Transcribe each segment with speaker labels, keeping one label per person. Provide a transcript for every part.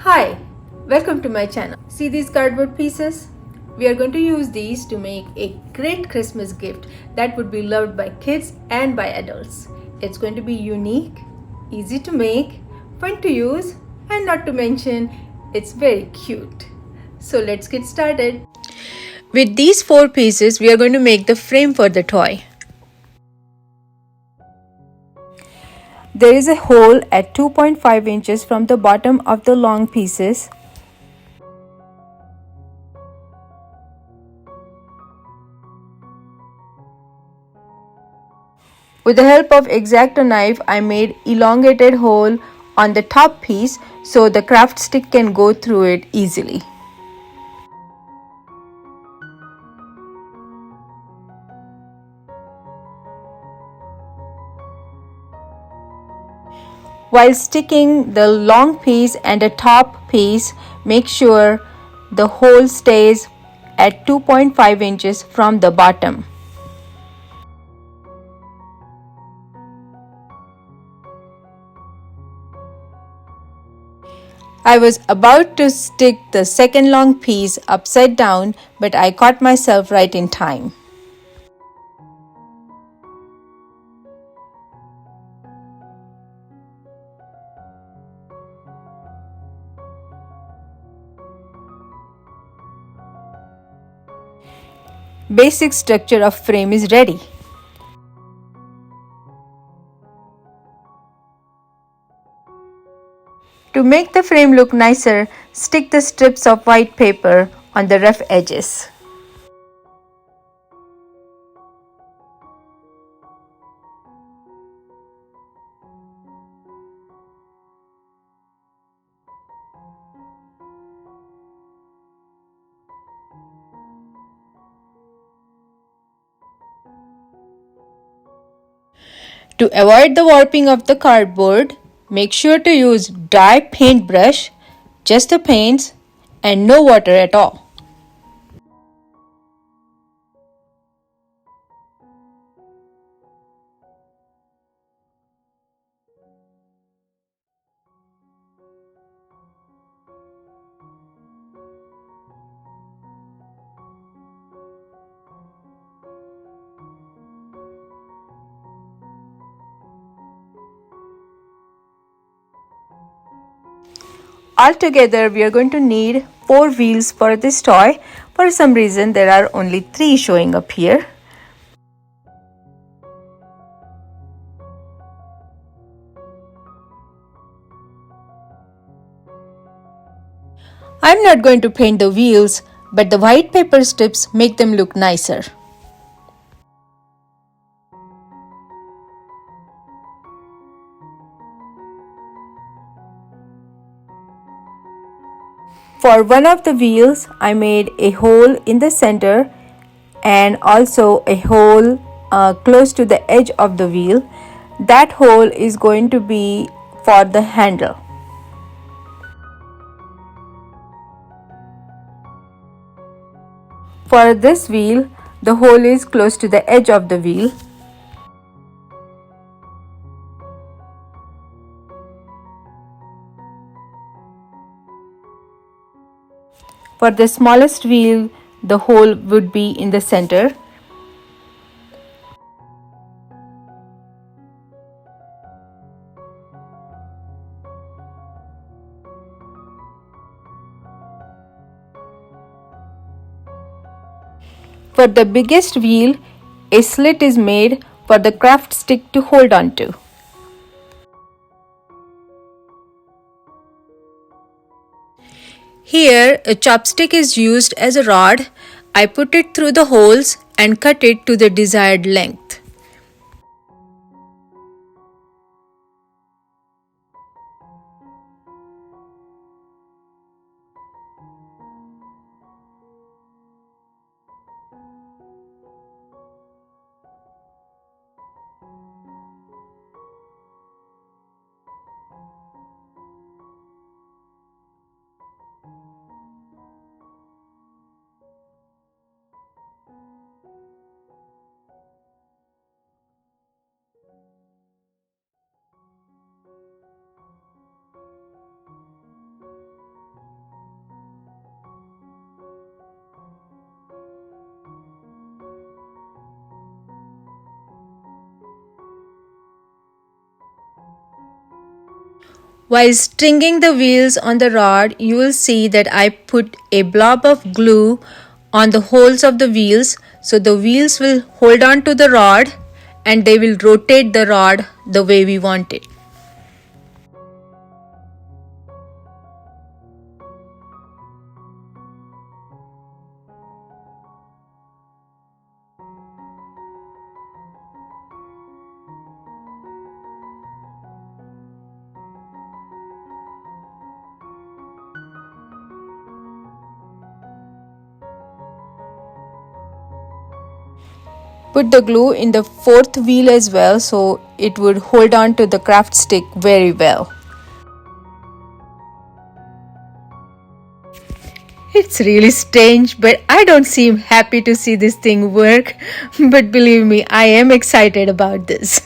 Speaker 1: Hi, welcome to my channel. See these cardboard pieces? We are going to use these to make a great Christmas gift that would be loved by kids and by adults. It's going to be unique, easy to make, fun to use, and not to mention, it's very cute. So let's get started. With these 4 pieces, we are going to make the frame for the toy. There is a hole at 2.5 inches from the bottom of the long pieces. With the help of X-Acto knife, I made elongated hole on the top piece so the craft stick can go through it easily. While sticking the long piece and the top piece, make sure the hole stays at 2.5 inches from the bottom. I was about to stick the second long piece upside down, but I caught myself right in time. Basic structure of frame is ready. To make the frame look nicer, stick the strips of white paper on the rough edges. To avoid the warping of the cardboard, make sure to use dry paintbrush, just the paints, and no water at all. Altogether, we are going to need 4 wheels for this toy. For some reason, there are only 3 showing up here. I'm not going to paint the wheels, but the white paper strips make them look nicer. For one of the wheels, I made a hole in the center and also a hole close to the edge of the wheel. That hole is going to be for the handle. For this wheel, the hole is close to the edge of the wheel. For the smallest wheel, the hole would be in the center. For the biggest wheel, a slit is made for the craft stick to hold on to. Here, a chopstick is used as a rod. I put it through the holes and cut it to the desired length. While stringing the wheels on the rod, you will see that I put a blob of glue on the holes of the wheels, so the wheels will hold on to the rod and they will rotate the rod the way we want it. Put the glue in the fourth wheel as well, so it would hold on to the craft stick very well. It's really strange, but I don't seem happy to see this thing work. But believe me, I am excited about this.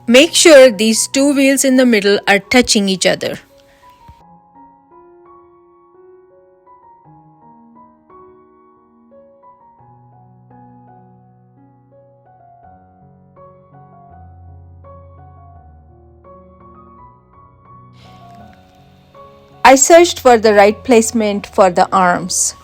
Speaker 1: Make sure these two wheels in the middle are touching each other. I searched for the right placement for the arms.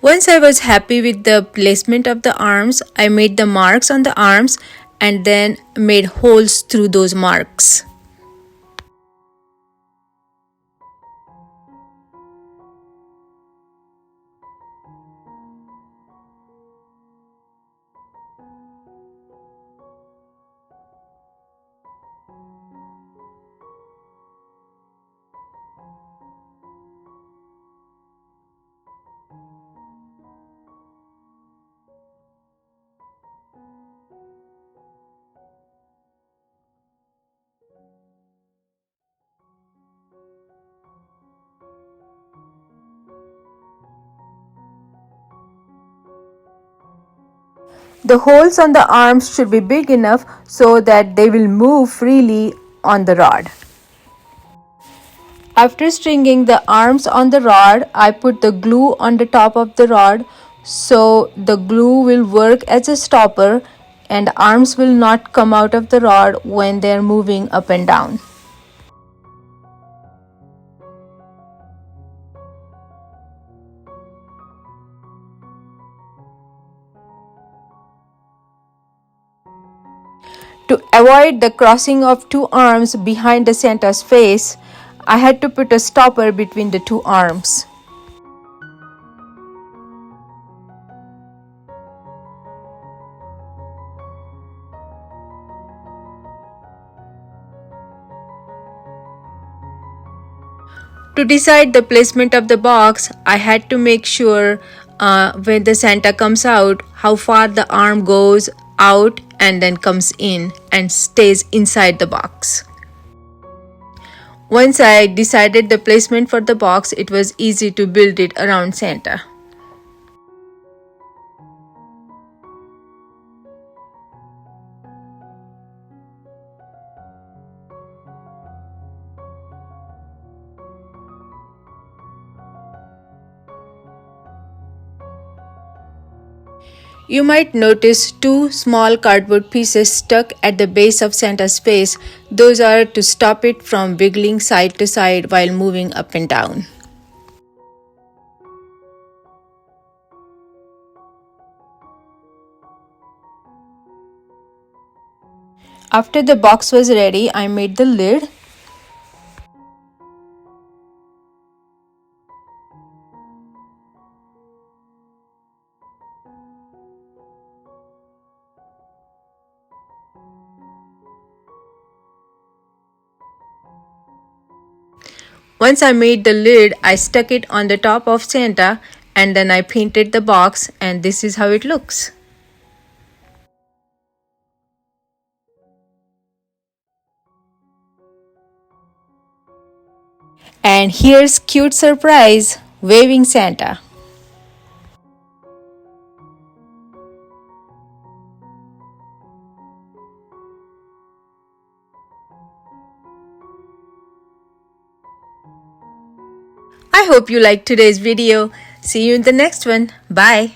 Speaker 1: Once I was happy with the placement of the arms, I made the marks on the arms and then made holes through those marks. The holes on the arms should be big enough so that they will move freely on the rod. After stringing the arms on the rod, I put the glue on the top of the rod so the glue will work as a stopper and arms will not come out of the rod when they are moving up and down. To avoid the crossing of two arms behind the Santa's face, I had to put a stopper between the two arms. To decide the placement of the box, I had to make sure when the Santa comes out, how far the arm goes out and then comes in and stays inside the box. Once I decided the placement for the box, it was easy to build it around Santa. You might notice two small cardboard pieces stuck at the base of Santa's face. Those are to stop it from wiggling side to side while moving up and down. After the box was ready, I made the lid. Once I made the lid, I stuck it on the top of Santa and then I painted the box, and this is how it looks. And here's cute surprise, waving Santa. I hope you liked today's video. See you in the next one. Bye.